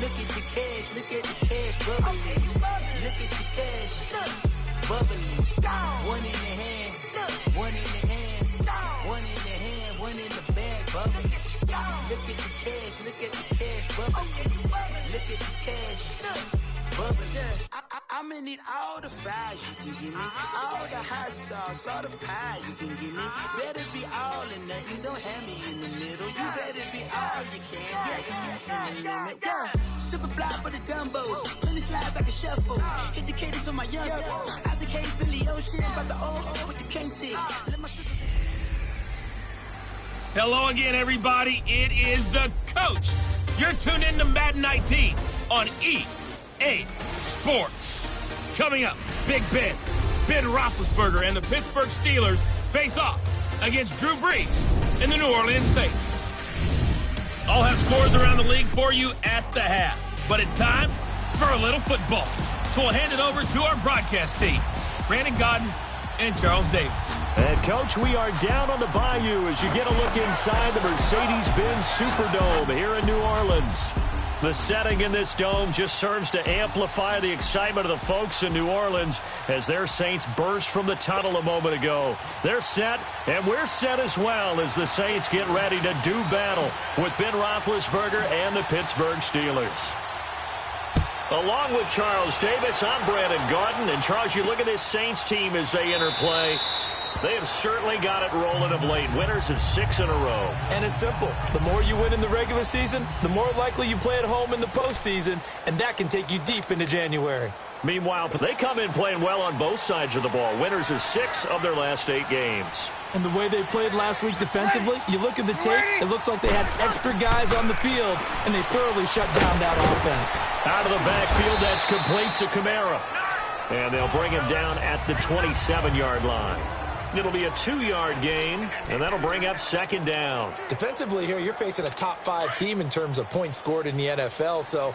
Look at the cash, bubbly. Look at the cash, bubbly. One in the hand, one in the hand, one in the hand, one in the bag, bubbly. Look at the cash, bubbly. Look at the cash, bubbly. I'ma need all the fries you can give me, all the hot sauce, all the pie you can give me. Better be all or nothing, don't have me in the middle. You better be all you can. Yeah. Super fly for the Dumbos, plenty slides like a shuffle. Hit the cadence on my young Isaac Hayes, Billy Ocean, about the old hole with the cane stick. Hello again, everybody. It is the coach. You're tuned in to Madden 19 on EA Sports. Coming up, Big Ben Roethlisberger, and the Pittsburgh Steelers face off against Drew Brees and the New Orleans Saints. I'll have scores around the league for you at the half. But it's time for a little football. So we'll hand it over to our broadcast team, Brandon Godden and Charles Davis. And, Coach, we are down on the bayou as you get a look inside the Mercedes-Benz Superdome here in New Orleans. The setting in this dome just serves to amplify the excitement of the folks in New Orleans as their Saints burst from the tunnel a moment ago. They're set, and we're set as well as the Saints get ready to do battle with Ben Roethlisberger and the Pittsburgh Steelers. Along with Charles Davis, I'm Brandon Godden. And, Charles, you look at this Saints team as they enter play. They have certainly got it rolling of late. Winners of 6 in a row. And it's simple. The more you win in the regular season, the more likely you play at home in the postseason, and that can take you deep into January. Meanwhile, they come in playing well on both sides of the ball. Winners of 6 of their last 8 games. And the way they played last week defensively, you look at the tape, it looks like they had extra guys on the field, and they thoroughly shut down that offense. Out of the backfield, that's complete to Kamara. And they'll bring him down at the 27-yard line. It'll be a 2-yard gain, and that'll bring up 2nd down. Defensively here, you're facing a top 5 team in terms of points scored in the NFL, so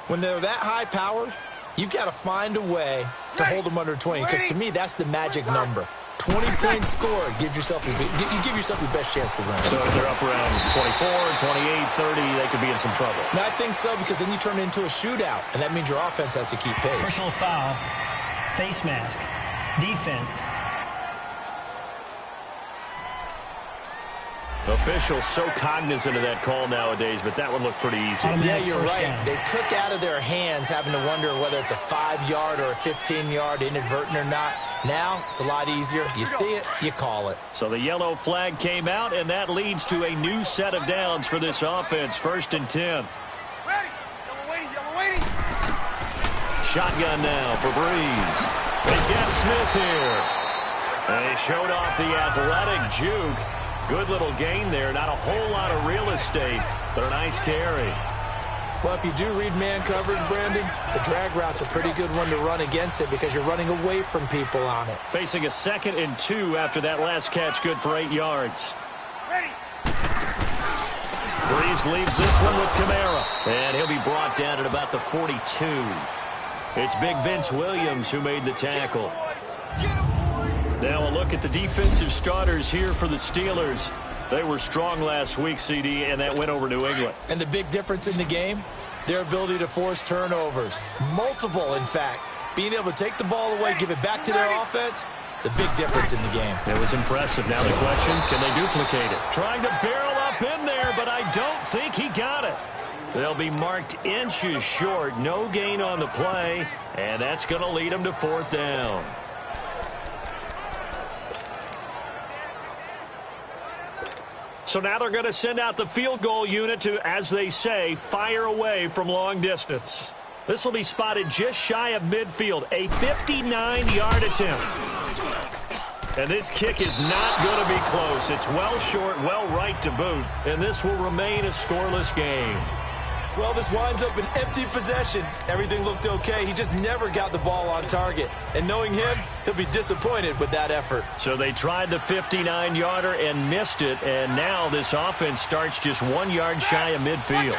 when they're that high-powered, you've got to find a way to hold them under 20, because to me, that's the magic number. 20 points scored, you give yourself your best chance to win. So if they're up around 24, 28, 30, they could be in some trouble. No, I think so, because then you turn it into a shootout, and that means your offense has to keep pace. Personal foul, face mask, defense. Officials so cognizant of that call nowadays, but that one looked pretty easy. Yeah, you're right. They took out of their hands having to wonder whether it's a 5-yard or a 15-yard, inadvertent or not. Now, it's a lot easier. You see it, you call it. So the yellow flag came out, and that leads to a new set of downs for this offense. 1st and 10. Yellow waiting. Shotgun now for Brees. He's got Smith here. And he showed off the athletic juke. Good little gain there. Not a whole lot of real estate, but a nice carry. Well, if you do read man coverage, Brandon, the drag route's a pretty good one to run against it because you're running away from people on it. Facing a 2nd and 2 after that last catch, good for 8 yards. Brees leaves this one with Kamara, and he'll be brought down at about the 42. It's Big Vince Williams who made the tackle. Now a look at the defensive starters here for the Steelers. They were strong last week, CD, and that went over New England. And the big difference in the game, their ability to force turnovers. Multiple, in fact. Being able to take the ball away, give it back to their offense, the big difference in the game. It was impressive. Now the question, can they duplicate it? Trying to barrel up in there, but I don't think he got it. They'll be marked inches short. No gain on the play, and that's going to lead them to 4th down. So now they're going to send out the field goal unit to, as they say, fire away from long distance. This will be spotted just shy of midfield, a 59-yard attempt. And this kick is not going to be close. It's well short, well right to boot, and this will remain a scoreless game. Well, this winds up an empty possession. Everything looked okay. He just never got the ball on target. And knowing him, he'll be disappointed with that effort. So they tried the 59-yarder and missed it, and now this offense starts just 1 yard shy of midfield.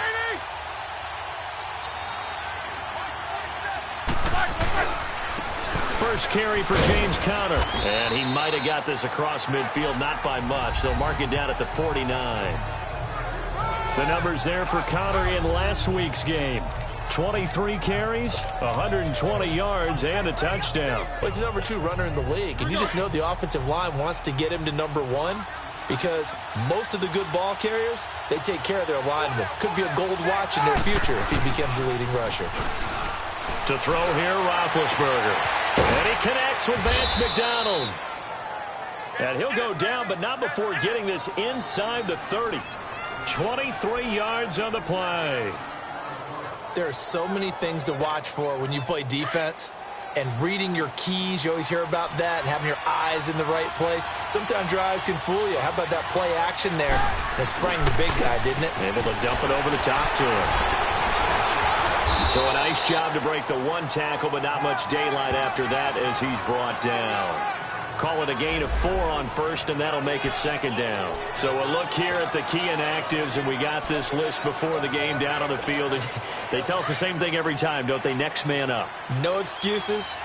First carry for James Conner, and he might have got this across midfield, not by much. They'll mark it down at the 49. The numbers there for Conner in last week's game. 23 carries, 120 yards, and a touchdown. Well, he's the number 2 runner in the league, and you just know the offensive line wants to get him to number 1 because most of the good ball carriers, they take care of their linemen. Could be a gold watch in their future if he becomes the leading rusher. To throw here, Roethlisberger. And he connects with Vance McDonald. And he'll go down, but not before getting this inside the 30. 23 yards on the play. There are so many things to watch for when you play defense. And reading your keys, you always hear about that, and having your eyes in the right place. Sometimes your eyes can fool you. How about that play action there? And it sprang the big guy, didn't it? Able to dump it over the top to him. So a nice job to break the 1 tackle, but not much daylight after that as he's brought down. Call it a gain of 4 on first, and that'll make it 2nd down. So a look here at the key inactives, and we got this list before the game down on the field. They tell us the same thing every time, don't they? Next man up. No excuses.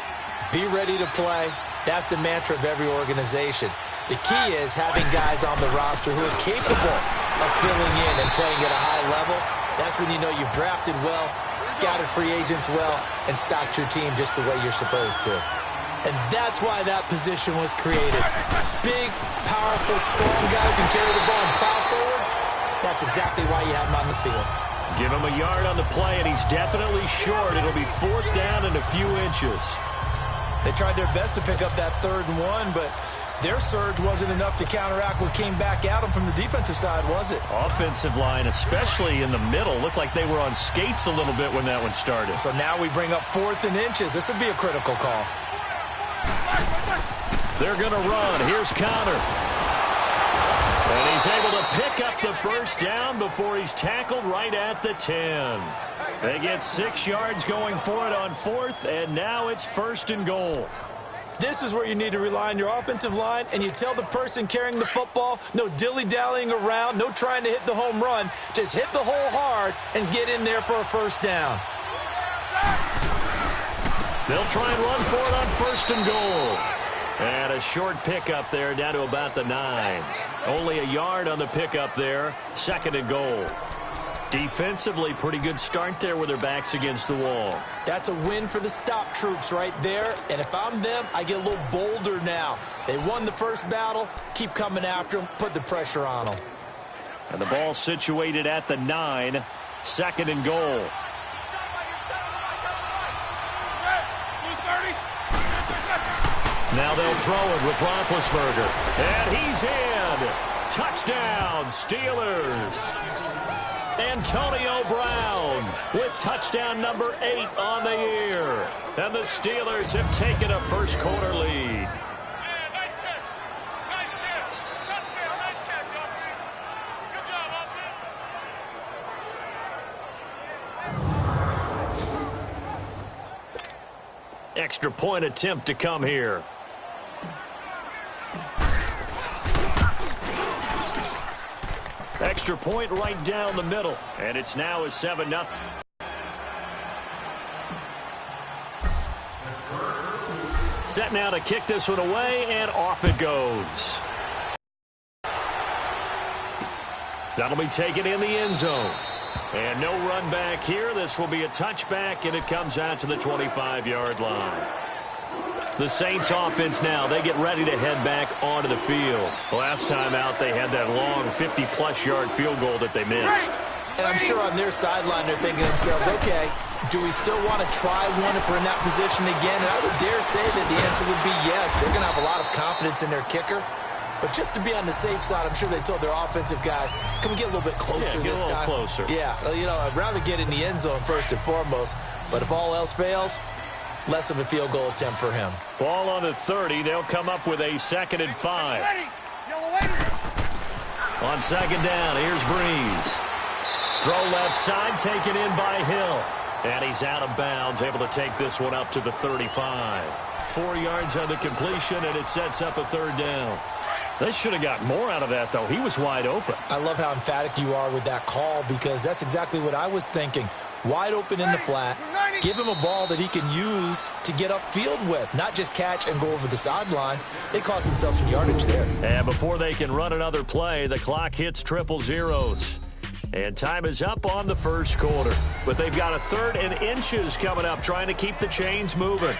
Be ready to play. That's the mantra of every organization. The key is having guys on the roster who are capable of filling in and playing at a high level. That's when you know you've drafted well, scouted free agents well, and stocked your team just the way you're supposed to. And that's why that position was created. Big, powerful, strong guy who can carry the ball and plow forward. That's exactly why you have him on the field. Give him a yard on the play, and he's definitely short. It'll be 4th down and a few inches. They tried their best to pick up that 3rd and 1, but their surge wasn't enough to counteract what came back at them from the defensive side, was it? Offensive line, especially in the middle, looked like they were on skates a little bit when that one started. So now we bring up 4th and inches. This would be a critical call. They're going to run. Here's Connor. And he's able to pick up the 1st down before he's tackled right at the 10. They get 6 yards going for it on 4th, and now it's 1st and goal. This is where you need to rely on your offensive line, and you tell the person carrying the football, no dilly-dallying around, no trying to hit the home run. Just hit the hole hard and get in there for a 1st down. They'll try and run for it on 1st and goal. And a short pickup there down to about the 9. Only a yard on the pickup there. 2nd and goal. Defensively, pretty good start there with their backs against the wall. That's a win for the stop troops right there. And if I'm them, I get a little bolder now. They won the first battle. Keep coming after them. Put the pressure on them. And the ball situated at the 9. 2nd and goal. Now they'll throw it with Roethlisberger. And he's in. Touchdown, Steelers. Antonio Brown with touchdown number 8 on the year. And the Steelers have taken a first quarter lead. Extra point attempt to come here. Extra point right down the middle. And it's now a 7-0. Set now to kick this one away, and off it goes. That'll be taken in the end zone. And no run back here. This will be a touchback, and it comes out to the 25-yard line. The Saints offense now, they get ready to head back onto the field. Last time out, they had that long 50-plus yard field goal that they missed. And I'm sure on their sideline, they're thinking to themselves, okay, do we still want to try one if we're in that position again? And I would dare say that the answer would be yes. They're going to have a lot of confidence in their kicker. But just to be on the safe side, I'm sure they told their offensive guys, can we get a little bit closer this time? Closer. Yeah, you know, I'd rather get in the end zone first and foremost. But if all else fails, less of a field goal attempt for him. Ball on the 30. They'll come up with a 2nd and 5. On 2nd down, here's Breeze. Throw left side, taken in by Hill. And he's out of bounds, able to take this one up to the 35. 4 yards on the completion, and it sets up a 3rd down. They should have got more out of that, though. He was wide open. I love how emphatic you are with that call, because that's exactly what I was thinking. Wide open in the flat. Give him a ball that he can use to get upfield with, not just catch and go over the sideline. They cost themselves some yardage there. And before they can run another play, the clock hits triple zeros. And time is up on the first quarter. But they've got a 3rd and inches coming up, trying to keep the chains moving.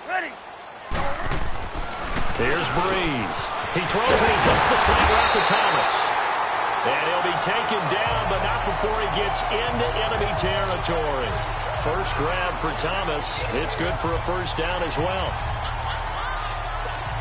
Ready. Here's Breeze. He throws and he hits the slider out to Thomas. And he'll be taken down, but not before he gets into enemy territory. First grab for Thomas. It's good for a first down as well.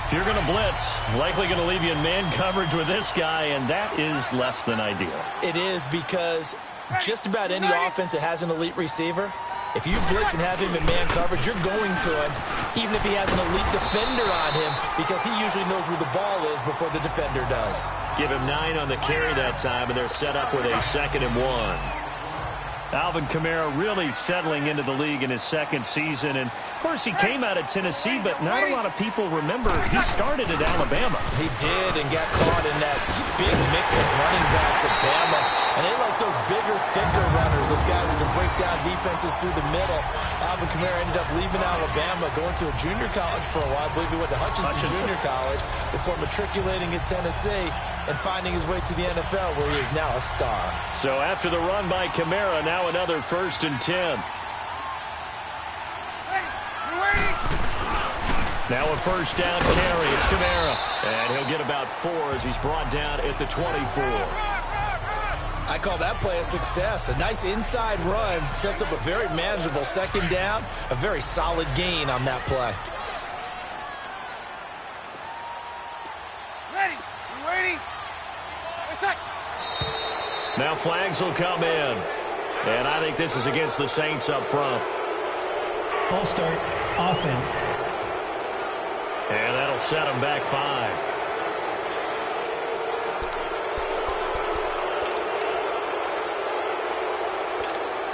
If you're going to blitz, likely going to leave you in man coverage with this guy, and that is less than ideal. It is, because just about any offense that has an elite receiver, if you blitz and have him in man coverage, you're going to him, even if he has an elite defender on him, because he usually knows where the ball is before the defender does. Give him 9 on the carry that time, and they're set up with a 2nd and 1. Alvin Kamara really settling into the league in his 2nd season. And, of course, he came out of Tennessee, but not a lot of people remember he started at Alabama. He did, and got caught in that big mix of running backs at Bama. And they like those bigger, thicker runners, those guys who can break down defenses through the middle. Alvin Kamara ended up leaving Alabama, going to a junior college for a while. I believe he went to Hutchinson Junior College before matriculating at Tennessee and finding his way to the NFL, where he is now a star. So after the run by Kamara, now another 1st and 10. Now a first down carry. It's Kamara. And he'll get about 4 as he's brought down at the 24. I call that play a success. A nice inside run sets up a very manageable 2nd down. A very solid gain on that play. Ready. You waiting? Now flags will come in. And I think this is against the Saints up front. False start, offense. And that'll set them back 5.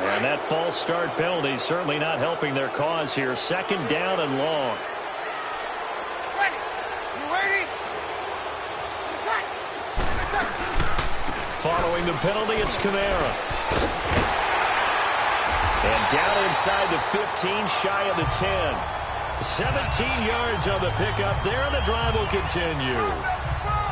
And that false start penalty certainly not helping their cause here. 2nd down and long. Ready. You waiting? Following the penalty, it's Kamara. And down inside the 15, shy of the 10. 17 yards on the pickup there, and the drive will continue.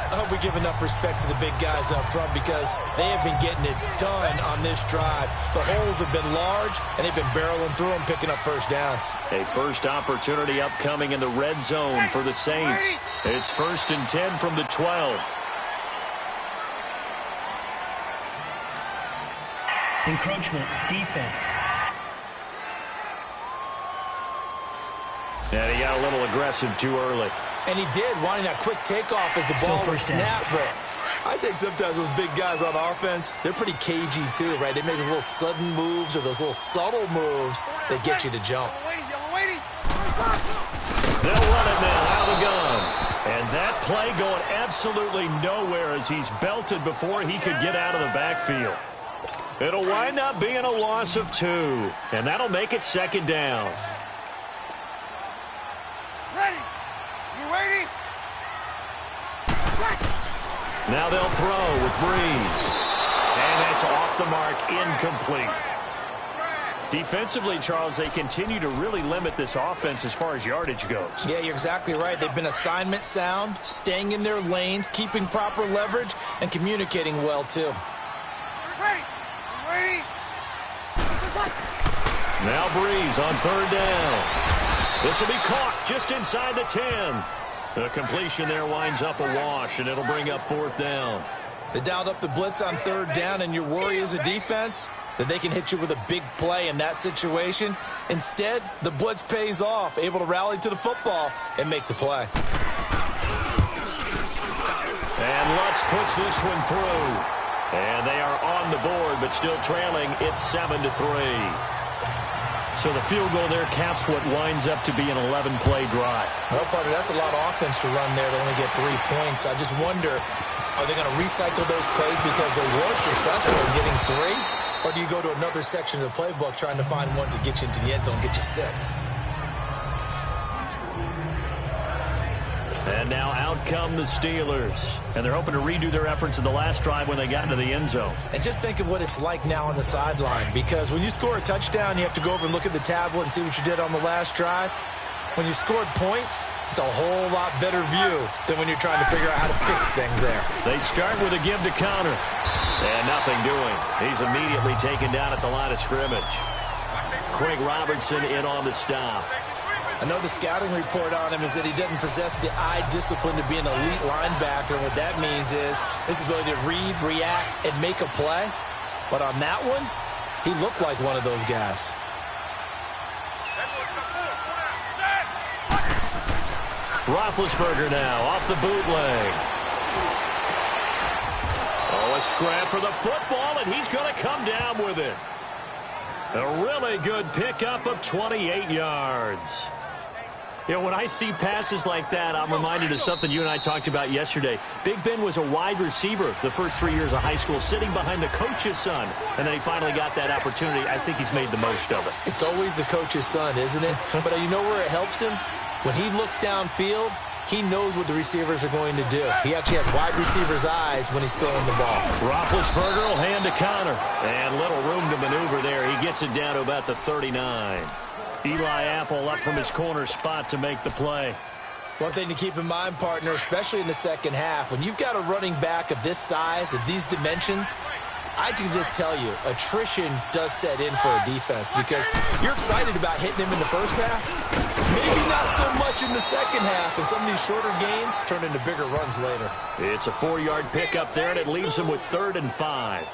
I hope we give enough respect to the big guys up front, because they have been getting it done on this drive. The holes have been large, and they've been barreling through them, picking up first downs. A first opportunity upcoming in the red zone for the Saints. It's 1st and 10 from the 12. Encroachment, defense. And he got a little aggressive too early. And he did, wanting that quick takeoff as the ball was snapped. But I think sometimes those big guys on offense, they're pretty cagey too, right? They make those little sudden moves or those little subtle moves that get you to jump. They'll run it now out of the gun. And that play going absolutely nowhere as he's belted before he could get out of the backfield. It'll wind up being a loss of 2. And that'll make it 2nd down. Ready. You waiting? Now they'll throw with Breeze. And that's off the mark, incomplete. Defensively, Charles, they continue to really limit this offense as far as yardage goes. Yeah, you're exactly right. They've been assignment sound, staying in their lanes, keeping proper leverage, and communicating well, too. Ready. You waiting? Now Breeze on 3rd down. This will be caught just inside the 10. The completion there winds up a wash, and it'll bring up 4th down. They dialed up the blitz on 3rd down, and your worry as a defense that they can hit you with a big play in that situation. Instead, the blitz pays off, able to rally to the football and make the play. And Lutz puts this one through. And they are on the board, but still trailing. It's 7-3. So the field goal there caps what winds up to be an 11-play drive. Well, partner, that's a lot of offense to run there to only get 3 points. I just wonder, are they going to recycle those plays because they were successful in getting 3? Or do you go to another section of the playbook trying to find ones that get you into the end zone and get you 6? And now out come the Steelers. And they're hoping to redo their efforts in the last drive when they got into the end zone. And just think of what it's like now on the sideline. Because when you score a touchdown, you have to go over and look at the tablet and see what you did on the last drive. When you scored points, It's a whole lot better view than when you're trying to figure out how to fix things there. They start with a give to counter. And nothing doing. He's immediately taken down at the line of scrimmage. Craig Robertson in on the stop. I know the scouting report on him is that he doesn't possess the eye discipline to be an elite linebacker. And what that means is his ability to read, react, and make a play. But on that one, he looked like one of those guys. Roethlisberger now off the bootleg. Oh, a scrap for the football, and he's going to come down with it. A really good pickup of 28 yards. You know, when I see passes like that, I'm reminded of something you and I talked about yesterday. Big Ben was a wide receiver the first 3 years of high school, sitting behind the coach's son. And then he finally got that opportunity. I think he's made the most of it. It's always the coach's son, isn't it? But you know where it helps him? When he looks downfield, he knows what the receivers are going to do. He actually has wide receivers' eyes when he's throwing the ball. Roethlisberger will hand to counter. And little room to maneuver there. He gets it down to about the 39. Eli Apple up from his corner spot to make the play. One thing to keep in mind, partner, especially in the second half, when you've got a running back of this size, of these dimensions, I can just tell you, attrition does set in for a defense because you're excited about hitting him in the first half. Maybe not so much in the second half, and some of these shorter gains turn into bigger runs later. It's a 4-yard pickup there, and it leaves him with 3rd and 5.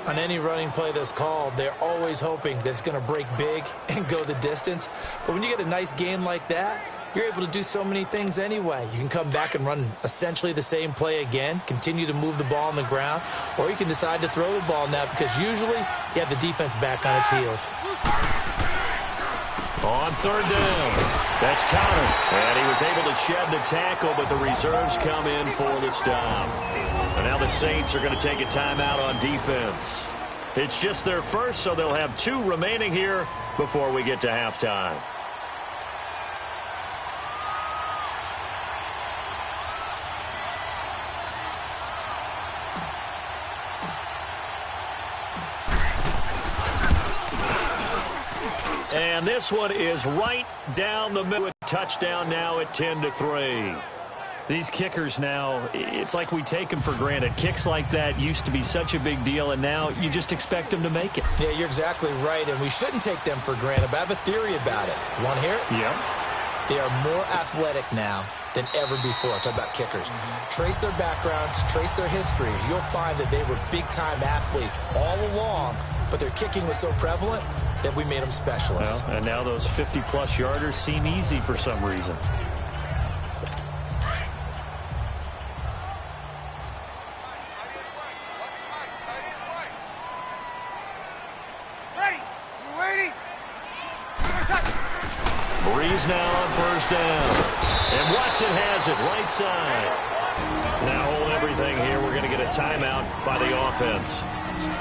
On any running play that's called, they're always hoping that it's going to break big and go the distance. But when you get a nice game like that, you're able to do so many things anyway. You can come back and run essentially the same play again, continue to move the ball on the ground, or you can decide to throw the ball now because usually you have the defense back on its heels. On 3rd down, that's counter. And he was able to shed the tackle, but the reserves come in for the stop. And now the Saints are going to take a timeout on defense. It's just their first, so they'll have 2 remaining here before we get to halftime. And this one is right down the middle. Touchdown now at 10-3. These kickers now, it's like we take them for granted. Kicks like that used to be such a big deal, and now you just expect them to make it. Yeah, you're exactly right, and we shouldn't take them for granted, but I have a theory about it. You want to hear it? Yeah. They are more athletic now than ever before. Talk about kickers. Trace their backgrounds, trace their histories. You'll find that they were big-time athletes all along, but their kicking was so prevalent that we made them specialists. Well, and now those 50-plus yarders seem easy for some reason. Breeze now on 1st down. And Watson has it right side. Now hold everything here. We're going to get a timeout by the offense,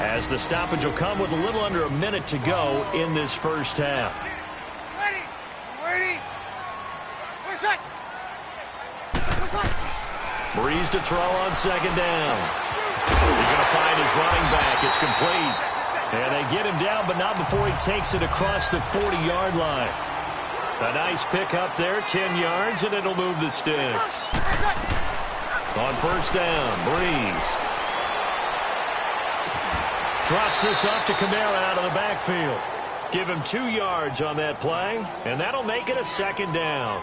as the stoppage will come with a little under a minute to go in this first half. Ready. Ready. Breeze to throw on 2nd down. He's going to find his running back. It's complete. And they get him down, but not before he takes it across the 40-yard line. A nice pickup there, 10 yards, and it'll move the sticks. On 1st down, Breeze drops this off to Kamara out of the backfield. Give him 2 yards on that play, and that'll make it a 2nd down.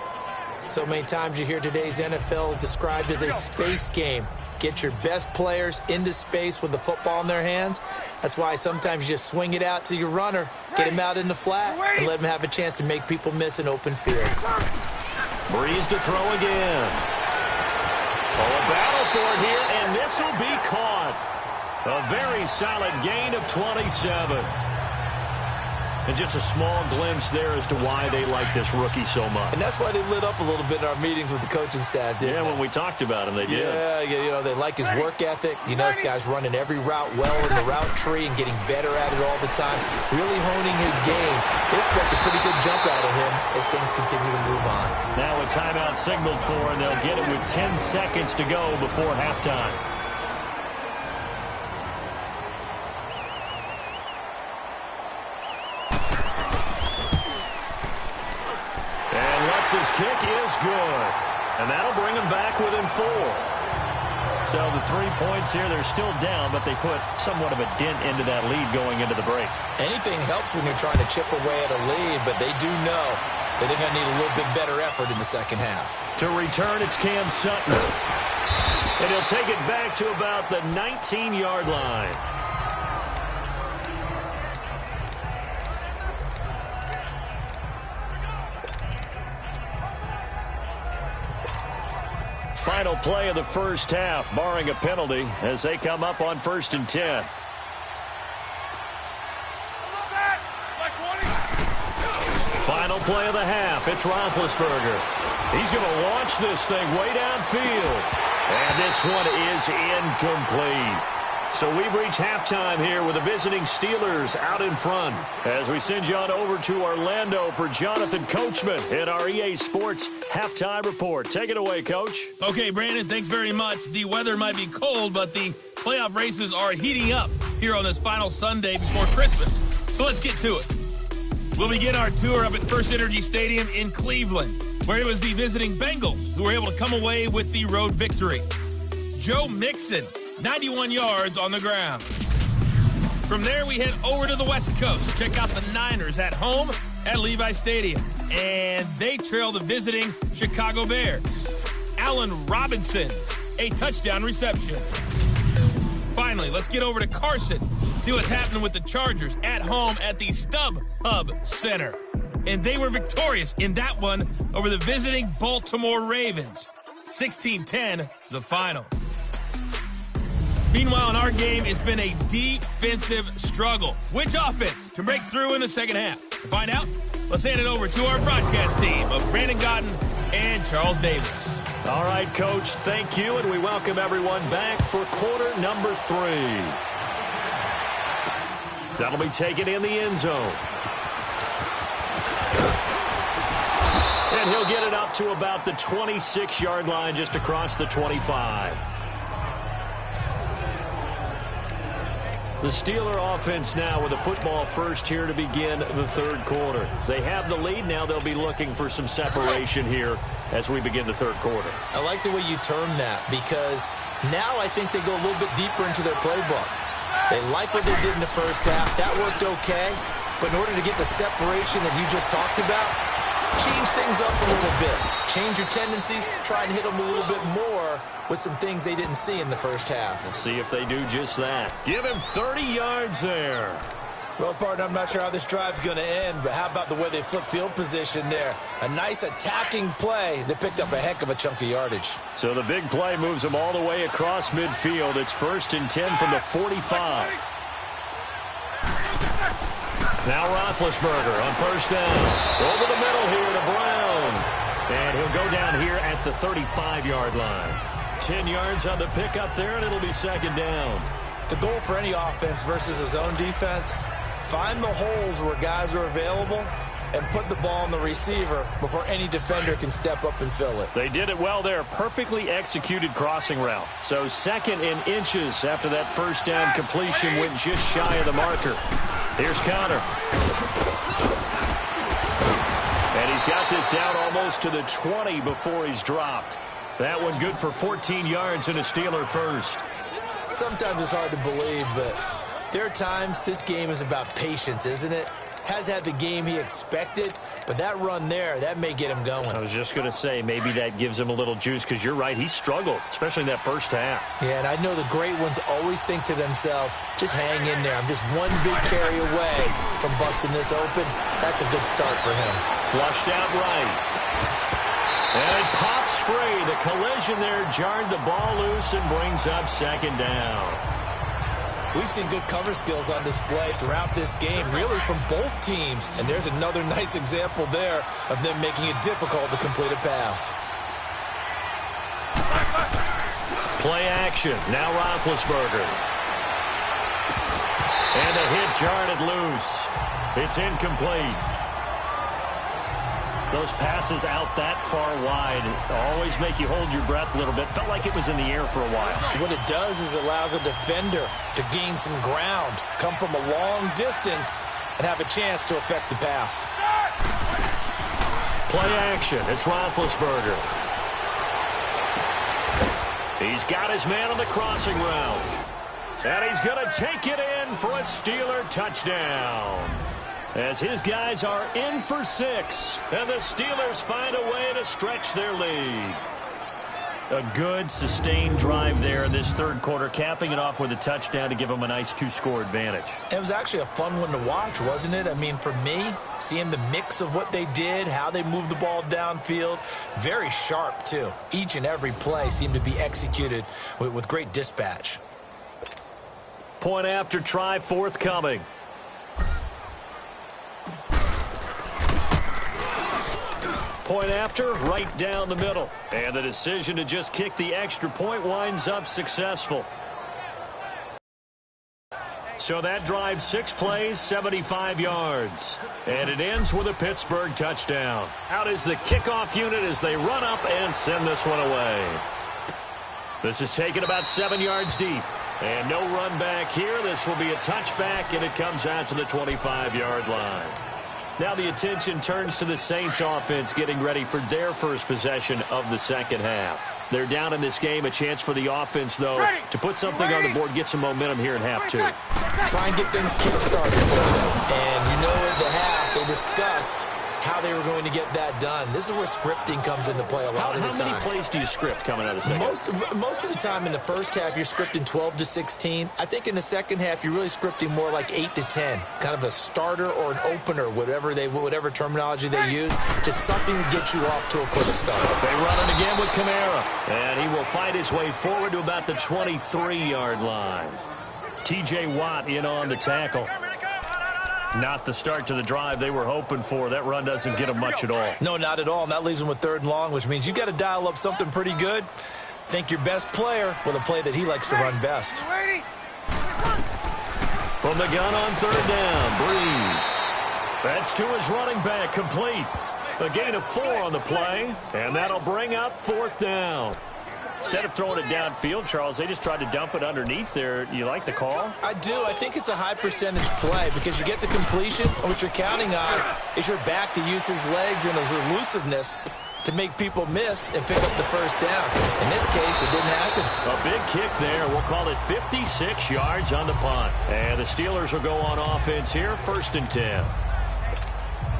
So many times you hear today's NFL described as a space game. Get your best players into space with the football in their hands. That's why sometimes you just swing it out to your runner, get him out in the flat, and let him have a chance to make people miss an open field. Breeze to throw again. Oh, a battle for it here, and this will be caught. A very solid gain of 27. And just a small glimpse there as to why they like this rookie so much. And that's why they lit up a little bit in our meetings with the coaching staff, didn't they? Yeah, when we talked about him, they did. Yeah, you know, they like his work ethic. You know, this guy's running every route well in the route tree and getting better at it all the time, really honing his game. They expect a pretty good jump out of him as things continue to move on. Now a timeout signaled for, and they'll get it with 10 seconds to go before halftime. His kick is good. And that'll bring them back within 4. So the 3 points here, they're still down, but they put somewhat of a dent into that lead going into the break. Anything helps when you're trying to chip away at a lead, but they do know that they're going to need a little bit better effort in the second half. To return, it's Cam Sutton. And he'll take it back to about the 19-yard line. Final play of the first half, barring a penalty, as they come up on 1st and 10. Final play of the half, it's Roethlisberger. He's going to launch this thing way downfield. And this one is incomplete. So we've reached halftime here with the visiting Steelers out in front. As we send you on over to Orlando for Jonathan Coachman in our EA Sports Halftime Report. Take it away, Coach. Okay, Brandon, thanks very much. The weather might be cold, but the playoff races are heating up here on this final Sunday before Christmas. So let's get to it. We'll begin our tour up at First Energy Stadium in Cleveland, where it was the visiting Bengals who were able to come away with the road victory. Joe Mixon, 91 yards on the ground. From there, we head over to the West Coast to check out the Niners at home at Levi Stadium. And they trail the visiting Chicago Bears. Allen Robinson, a touchdown reception. Finally, let's get over to Carson, see what's happening with the Chargers at home at the StubHub Center. And they were victorious in that one over the visiting Baltimore Ravens. 16-10, the final. Meanwhile, in our game, it's been a defensive struggle. Which offense can break through in the second half? To find out, let's hand it over to our broadcast team of Brandon Godden and Charles Davis. All right, Coach, thank you, and we welcome everyone back for quarter number 3. That'll be taken in the end zone. And he'll get it up to about the 26-yard line, just across the 25. The Steeler offense now with the football first here to begin the third quarter. They have the lead. Now they'll be looking for some separation here as we begin the third quarter. I like the way you term that, because now I think they go a little bit deeper into their playbook. They like what they did in the first half. That worked okay. But in order to get the separation that you just talked about, change things up a little bit. Change your tendencies. Try and hit them a little bit more with some things they didn't see in the first half. We'll see if they do just that. Give him 30 yards there. Well, partner, I'm not sure how this drive's going to end, but how about the way they flipped field position there? A nice attacking play that picked up a heck of a chunk of yardage. So the big play moves them all the way across midfield. It's 1st and 10 from the 45. Now Roethlisberger on first down. Over the middle here to Brown. And he'll go down here at the 35-yard line. 10 yards on the pickup there, and it'll be second down. The goal for any offense versus a zone defense, find the holes where guys are available and put the ball on the receiver before any defender can step up and fill it. They did it well there. Perfectly executed crossing route. So 2nd and inches after that first down completion went just shy of the marker. Here's Connor. And he's got this down almost to the 20 before he's dropped. That one good for 14 yards and a Steeler first. Sometimes it's hard to believe, but there are times this game is about patience, isn't it? Has had the game he expected, but that run there, that may get him going. I was just going to say, maybe that gives him a little juice, because you're right, he struggled, especially in that first half. Yeah, and I know the great ones always think to themselves, just hang in there. I'm just one big carry away from busting this open. That's a good start for him. Flushed out right. And it pops free. The collision there jarred the ball loose and brings up second down. We've seen good cover skills on display throughout this game, really from both teams. And there's another nice example there of them making it difficult to complete a pass. Play action. Now Roethlisberger. And a hit jarred it loose. It's incomplete. Those passes out that far wide always make you hold your breath a little bit. Felt like it was in the air for a while. What it does is it allows a defender to gain some ground, come from a long distance, and have a chance to affect the pass. Play action. It's Roethlisberger. He's got his man on the crossing route. And he's going to take it in for a Steeler touchdown. As his guys are in for 6. And the Steelers find a way to stretch their lead. A good, sustained drive there in this third quarter, capping it off with a touchdown to give them a nice 2-score advantage. It was actually a fun one to watch, wasn't it? I mean, for me, seeing the mix of what they did, how they moved the ball downfield, very sharp, too. Each and every play seemed to be executed with great dispatch. Point after try forthcoming. Point after, right down the middle. And the decision to just kick the extra point winds up successful. So that drives 6 plays, 75 yards. And it ends with a Pittsburgh touchdown. Out is the kickoff unit as they run up and send this one away. This is taken about 7 yards deep. And no run back here. This will be a touchback, and it comes out to the 25-yard line. Now the attention turns to the Saints offense getting ready for their first possession of the second half. They're down in this game. A chance for the offense, though, to put something on the board, get some momentum here in half 2. Try and get things kick-started for them. And you know at the half, they discussed how they were going to get that done. This is where scripting comes into play a lot of the time. How many plays do you script coming out of the second? Most of the time in the first half, you're scripting 12 to 16. I think in the second half, you're really scripting more like 8 to 10. Kind of a starter or an opener, whatever terminology they use, just something to get you off to a quick start. They run it again with Kamara. And he will fight his way forward to about the 23-yard line. T.J. Watt in on the tackle. Not the start to the drive they were hoping for. That run doesn't get them much at all. No, not at all. And that leaves them with 3rd and long, which means you've got to dial up something pretty good. Think your best player with a play that he likes to run best. From the gun on 3rd down, Breeze. That's to his running back, complete. A gain of 4 on the play, and that'll bring up 4th down. Instead of throwing it downfield, Charles, they just tried to dump it underneath there. You like the call? I do. I think it's a high-percentage play because you get the completion, and what you're counting on is your back to use his legs and his elusiveness to make people miss and pick up the 1st down. In this case, it didn't happen. A big kick there. We'll call it 56 yards on the punt. And the Steelers will go on offense here, 1st and 10.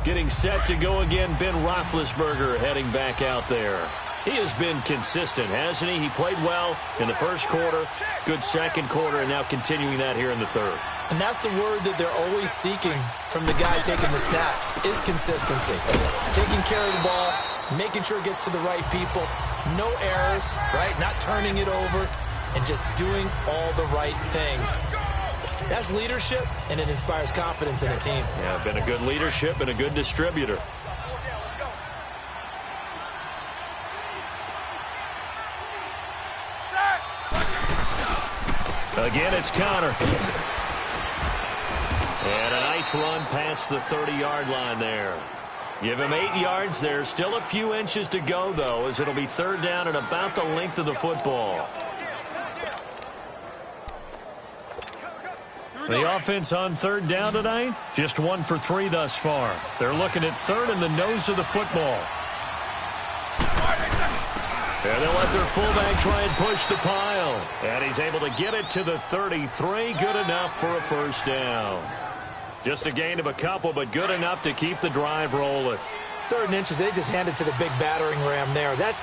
Getting set to go again, Ben Roethlisberger heading back out there. He has been consistent, hasn't he? He played well in the first quarter, good second quarter, and now continuing that here in the third. And that's the word that they're always seeking from the guy taking the snaps, is consistency. Taking care of the ball, making sure it gets to the right people, no errors, right? Not turning it over, and just doing all the right things. That's leadership, and it inspires confidence in a team. Yeah, been a good leadership and a good distributor. Again, it's Connor. And a nice run past the 30-yard line there. Give him 8 yards. There's still a few inches to go, though, as it'll be 3rd down and about the length of the football. The offense on 3rd down tonight, just 1 for 3 thus far. They're looking at 3rd in the nose of the football. And they'll let their fullback try and push the pile. And he's able to get it to the 33. Good enough for a 1st down. Just a gain of a couple, but good enough to keep the drive rolling. 3rd and inches, they just hand it to the big battering ram there. That's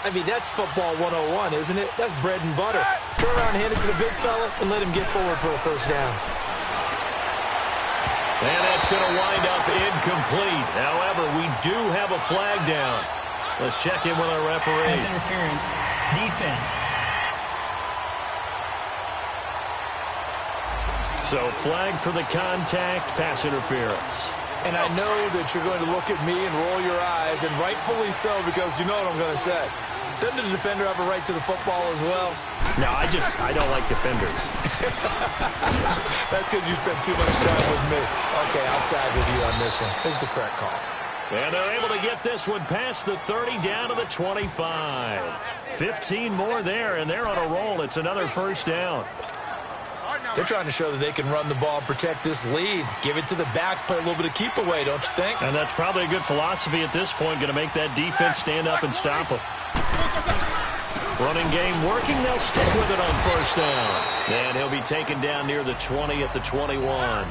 football 101, isn't it? That's bread and butter. Turn around, hand it to the big fella, and let him get forward for a 1st down. And that's going to wind up incomplete. However, we do have a flag down. Let's check in with our referee. Pass interference. Defense. So flag for the contact, pass interference. And I know that you're going to look at me and roll your eyes, and rightfully so, because you know what I'm going to say. Doesn't the defender have a right to the football as well? No, I don't like defenders. That's because you spent too much time with me. Okay, I'll side with you on this one. This is the correct call. And they're able to get this one past the 30 down to the 25. 15 more there, and they're on a roll. It's another 1st down. They're trying to show that they can run the ball and protect this lead. Give it to the backs, play a little bit of keep away, don't you think? And that's probably a good philosophy at this point, going to make that defense stand up and stop them. Running game working, they'll stick with it on first down. And he'll be taken down near the 20 at the 21.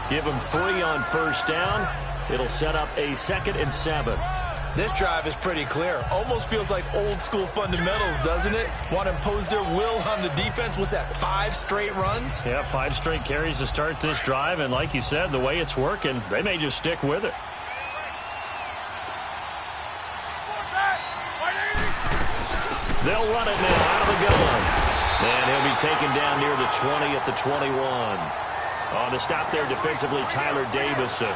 Give him 3 on first down. It'll set up a 2nd and 7. This drive is pretty clear. Almost feels like old school fundamentals, doesn't it? Want to impose their will on the defense. What's that, 5 straight runs? Yeah, 5 straight carries to start this drive. And like you said, the way it's working, they may just stick with it. They'll run it now out of the gun. And he'll be taken down near the 20 at the 21. On the stop there defensively, Tyler Davison.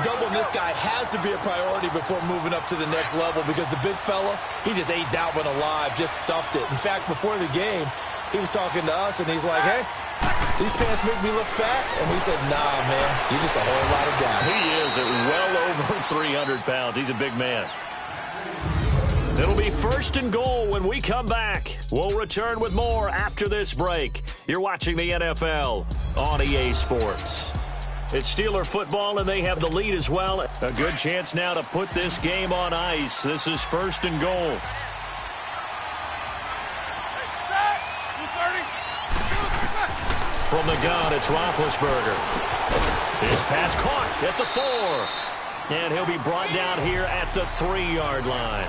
Doubling this guy has to be a priority before moving up to the next level because the big fella, he just ate that one alive, just stuffed it. In fact, before the game, he was talking to us, and he's like, hey, these pants make me look fat. And we said, nah, man, you're just a whole lot of guy. He is at well over 300 pounds. He's a big man. It'll be 1st and goal when we come back. We'll return with more after this break. You're watching the NFL on EA Sports. It's Steeler football, and they have the lead as well. A good chance now to put this game on ice. This is 1st and goal. From the gun, it's Roethlisberger. His pass caught at the 4. And he'll be brought down here at the 3-yard line.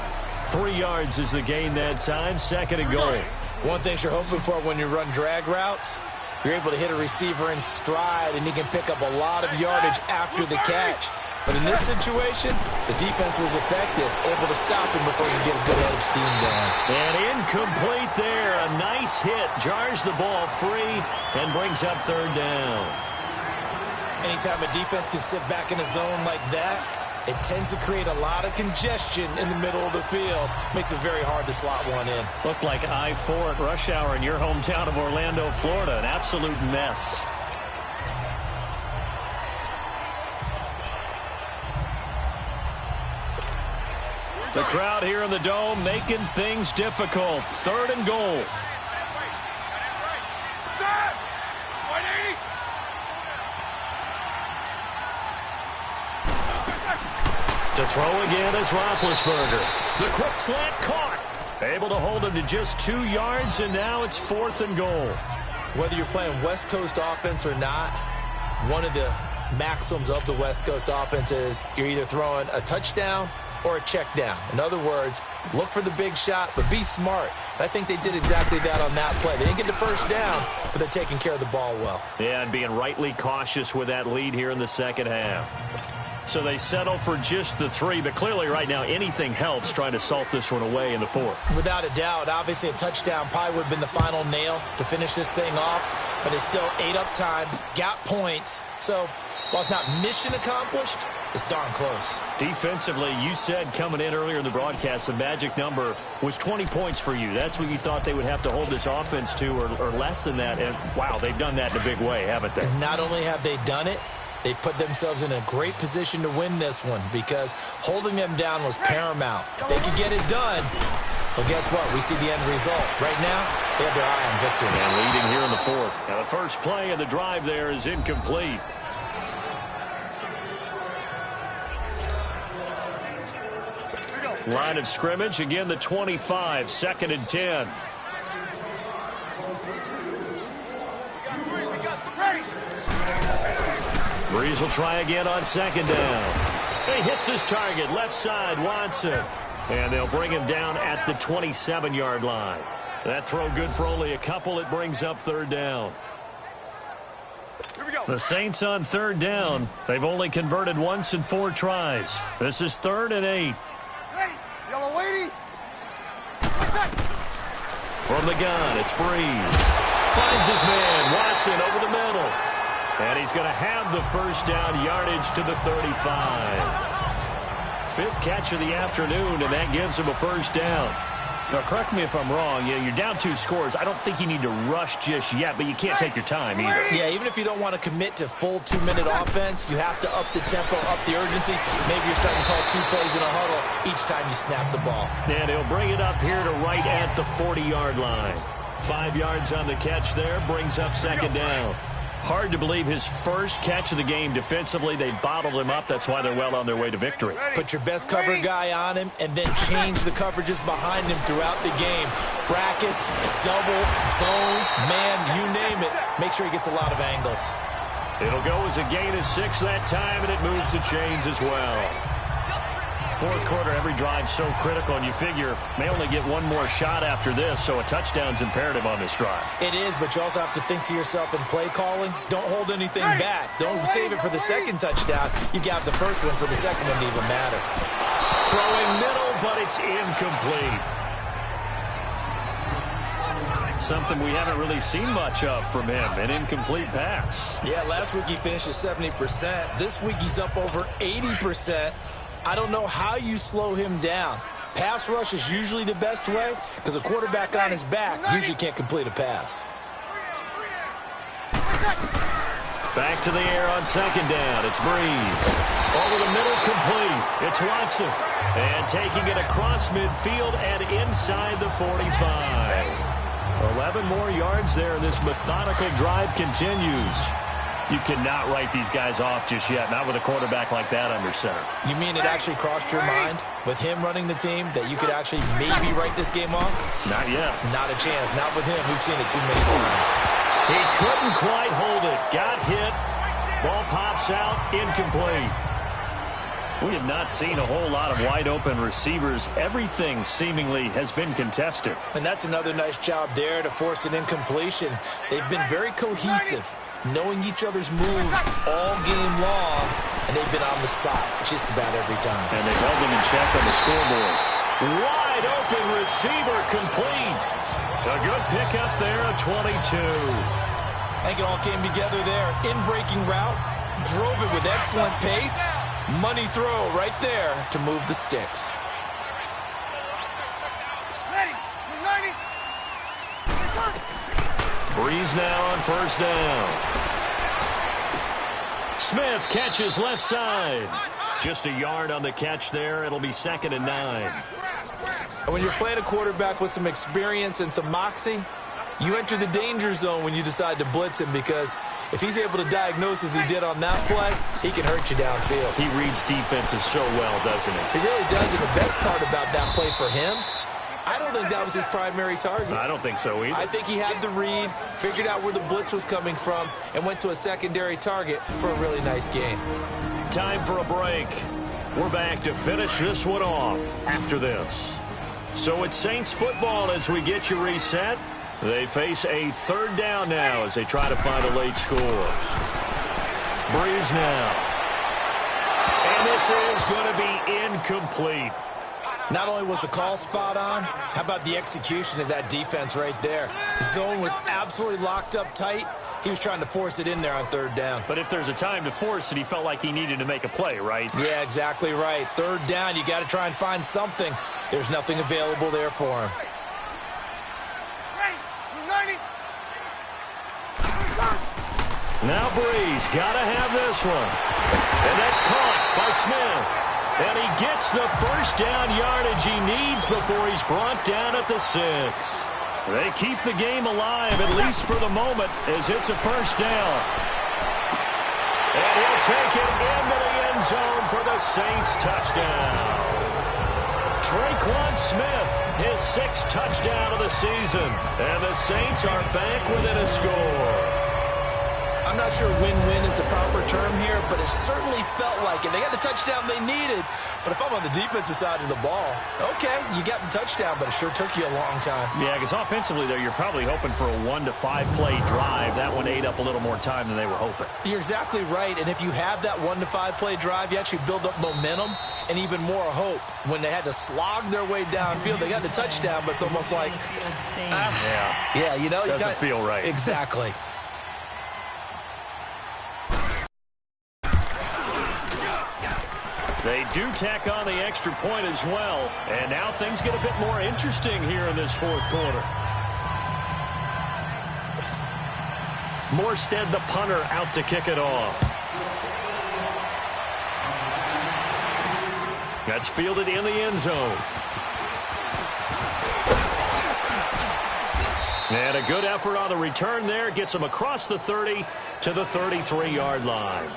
3 yards is the gain that time, 2nd and goal. One thing you're hoping for when you run drag routes, you're able to hit a receiver in stride, and he can pick up a lot of yardage after the catch. But in this situation, the defense was effective, able to stop him before he could get a good head of steam going. And incomplete there. A nice hit. Jars the ball free and brings up 3rd down. Anytime a defense can sit back in a zone like that, it tends to create a lot of congestion in the middle of the field. Makes it very hard to slot one in. Looked like I-4 at rush hour in your hometown of Orlando, Florida. An absolute mess. The crowd here in the Dome making things difficult. 3rd and goal. To throw again is Roethlisberger. The quick slant caught. Able to hold him to just 2 yards, and now it's 4th and goal. Whether you're playing West Coast offense or not, one of the maxims of the West Coast offense is you're either throwing a touchdown or a check down. In other words, look for the big shot, but be smart. I think they did exactly that on that play. They didn't get the first down, but they're taking care of the ball well. Yeah, and being rightly cautious with that lead here in the 2nd half. So they settle for just the 3, but clearly right now anything helps trying to salt this one away in the 4th. Without a doubt, obviously a touchdown probably would have been the final nail to finish this thing off, but it's still ate up time, got points. So while it's not mission accomplished, it's darn close. Defensively, you said coming in earlier in the broadcast, the magic number was 20 points for you. That's what you thought they would have to hold this offense to, or less than that. And wow, they've done that in a big way, haven't they? And not only have they done it, they put themselves in a great position to win this one because holding them down was paramount. If they could get it done, well, guess what? We see the end result. Right now, they have their eye on victory. And leading here in the 4th. Now, the first play of the drive there is incomplete. Line of scrimmage, again, the 25, 2nd and 10. Breeze will try again on 2nd down. He hits his target, left side, Watson. And they'll bring him down at the 27-yard line. That throw good for only a couple. It brings up 3rd down. The Saints on 3rd down. They've only converted once in 4 tries. This is 3rd and 8. Yellow lady. From the gun, it's Breeze. Finds his man, Watson, over the middle. And he's going to have the first down, yardage to the 35. 5th catch of the afternoon, and that gives him a first down. Now, correct me if I'm wrong. You're down 2 scores. I don't think you need to rush just yet, but you can't take your time either. Yeah, even if you don't want to commit to full 2-minute offense, you have to up the tempo, up the urgency. Maybe you're starting to call 2 plays in a huddle each time you snap the ball. And he'll bring it up here to right at the 40-yard line. 5 yards on the catch there, brings up second down. Hard to believe his first catch of the game defensively. They bottled him up. That's why they're well on their way to victory. Put your best cover guy on him and then change the coverages behind him throughout the game. Brackets, double, zone, man, you name it. Make sure he gets a lot of angles. It'll go as a gain of 6 that time, and it moves the chains as well. Fourth quarter, every drive so critical, and you figure may only get one more shot after this, so a touchdown's imperative on this drive. It is, but you also have to think to yourself in play calling, don't hold anything back. Don't save it for the second touchdown. You got the first one for the second one to even matter. Throwing middle, but it's incomplete. Something we haven't really seen much of from him, an incomplete pass. Yeah, last week he finished at 70%. This week he's up over 80%. I don't know how you slow him down. Pass rush is usually the best way because a quarterback on his back usually can't complete a pass. Back to the air on second down. It's Breeze. Over the middle, complete. It's Watson. And taking it across midfield and inside the 45. 11 more yards there, and this methodical drive continues. You cannot write these guys off just yet, not with a quarterback like that under center. You mean it actually crossed your mind with him running the team that you could actually maybe write this game off? Not yet. Not a chance. Not with him. We've seen it too many times. He couldn't quite hold it. Got hit. Ball pops out. Incomplete. We have not seen a whole lot of wide-open receivers. Everything seemingly has been contested. And that's another nice job there to force an incompletion. They've been very cohesive, knowing each other's moves all game long, and they've been on the spot just about every time. And they've held them in check on the scoreboard. Wide open receiver complete. A good pickup there at 22. I think it all came together there. In-breaking route, drove it with excellent pace. Money throw right there to move the sticks. Breeze now on first down. Smith catches left side. Just a yard on the catch there. It'll be 2nd and 9. And when you're playing a quarterback with some experience and some moxie, you enter the danger zone when you decide to blitz him, because if he's able to diagnose as he did on that play, he can hurt you downfield. He reads defenses so well, doesn't he? He really does, and the best part about that play for him, I don't think that was his primary target. I don't think so either. I think he had the read, figured out where the blitz was coming from, and went to a secondary target for a really nice gain. Time for a break. We're back to finish this one off after this. So it's Saints football as we get you reset. They face a third down now as they try to find a late score. Breeze now. And this is going to be incomplete. Not only was the call spot on, how about the execution of that defense right there? The zone was absolutely locked up tight. He was trying to force it in there on third down. But if there's a time to force it, he felt like he needed to make a play, right? Yeah, exactly right. Third down, you got to try and find something. There's nothing available there for him. Now Breeze, gotta have this one. And that's caught by Smith. And he gets the first down yardage he needs before he's brought down at the 6. They keep the game alive, at least for the moment, as it's a first down. And he'll take it into the end zone for the Saints touchdown. Traquan Smith, his 6th touchdown of the season. And the Saints are back within a score. I'm not sure win-win is the proper term here, but it certainly felt like it. They got the touchdown they needed, but if I'm on the defensive side of the ball, okay, you got the touchdown, but it sure took you a long time. Yeah, because offensively there, you're probably hoping for a 1 to 5 play drive. That one ate up a little more time than they were hoping. You're exactly right, and if you have that 1 to 5 play drive, you actually build up momentum and even more hope. When they had to slog their way downfield, they got the touchdown, but it's almost like, yeah, you know, doesn't feel right. Exactly. They do tack on the extra point as well. And now things get a bit more interesting here in this fourth quarter. Morstead, the punter, out to kick it off. That's fielded in the end zone. And a good effort on the return there. Gets him across the 30 to the 33-yard line.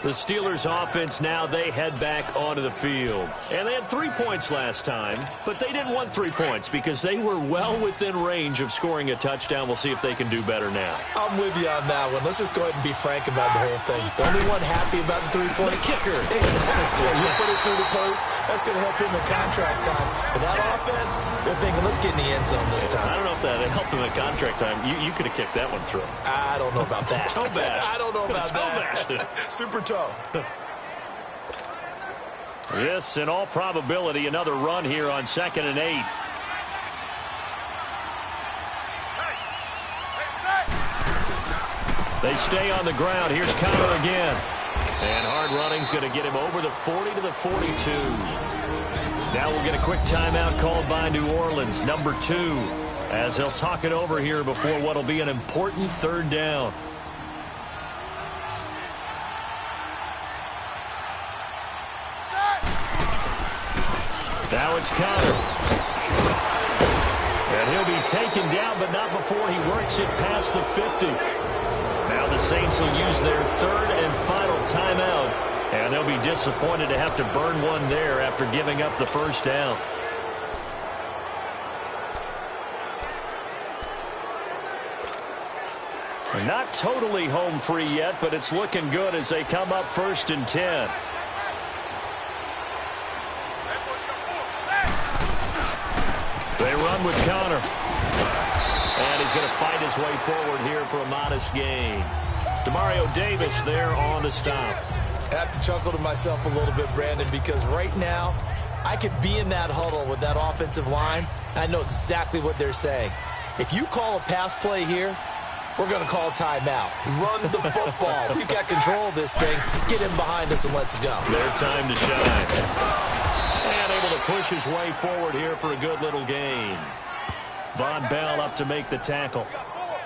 The Steelers offense now, they head back onto the field. And they had 3 points last time, but they didn't want 3 points because they were well within range of scoring a touchdown. We'll see if they can do better now. I'm with you on that one. Let's just go ahead and be frank about the whole thing. The only one happy about the 3-point kicker. Exactly. You put it through the post. That's going to help him in contract time. But that offense, they're thinking, let's get in the end zone this time. I don't know if that helped him in contract time. You could have kicked that one through. I don't know about that. Toe bash. I don't know about that. Super toe. Yes, in all probability, another run here on 2nd and 8. They stay on the ground. Here's Connor again. And hard running's going to get him over the 40 to the 42. Now we'll get a quick timeout called by New Orleans, number 2, as they'll talk it over here before what will be an important 3rd down. Now it's Connor. And he'll be taken down, but not before he works it past the 50. Now the Saints will use their 3rd and final timeout. And they'll be disappointed to have to burn one there after giving up the 1st down. Not totally home free yet, but it's looking good as they come up 1st and 10. They run with Connor. And he's going to fight his way forward here for a modest gain. Demario Davis there on the stop. I have to chuckle to myself a little bit, Brandon, because right now I could be in that huddle with that offensive line. And I know exactly what they're saying. If you call a pass play here, we're going to call timeout. Run the football. We've got control of this thing. Get him behind us and let's go. Their time to shine. And able to push his way forward here for a good little gain. Von Bell up to make the tackle.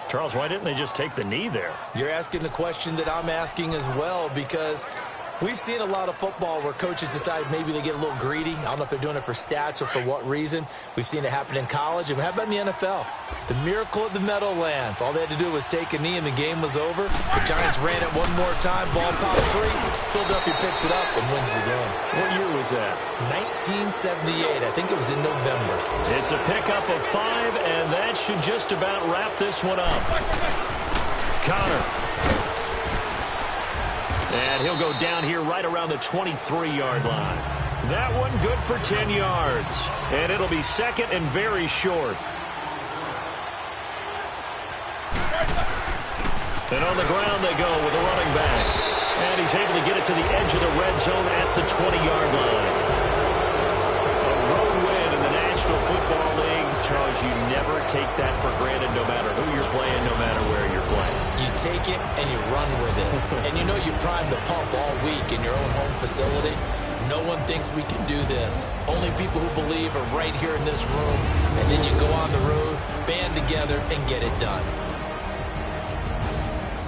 Charles, why didn't they just take the knee there? You're asking the question that I'm asking as well, because we've seen a lot of football where coaches decide maybe they get a little greedy. I don't know if they're doing it for stats or for what reason. We've seen it happen in college. And how about in the NFL? The miracle at the Meadowlands. All they had to do was take a knee and the game was over. The Giants ran it one more time. Ball popped free. Philadelphia picks it up and wins the game. What year was that? 1978. I think it was in November. It's a pickup of 5, and that should just about wrap this one up. Connor. And he'll go down here right around the 23-yard line. That one good for 10 yards. And it'll be 2nd and very short. And on the ground they go with a running back. And he's able to get it to the edge of the red zone at the 20-yard line. A road win in the National Football League. Charles, you never take that for granted no matter who you're playing, no matter where you're playing. You take it and you run with it. And you know you prime the pump all week in your own home facility. No one thinks we can do this. Only people who believe are right here in this room. And then you go on the road, band together, and get it done.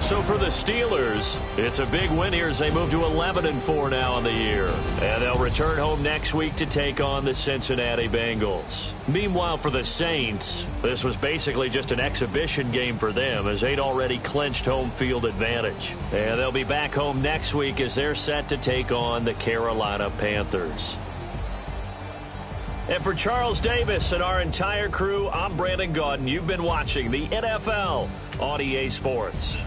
So for the Steelers, it's a big win here as they move to 11-4 now in the year. And they'll return home next week to take on the Cincinnati Bengals. Meanwhile, for the Saints, this was basically just an exhibition game for them as they'd already clinched home field advantage. And they'll be back home next week as they're set to take on the Carolina Panthers. And for Charles Davis and our entire crew, I'm Brandon Gaudin. You've been watching the NFL on EA Sports.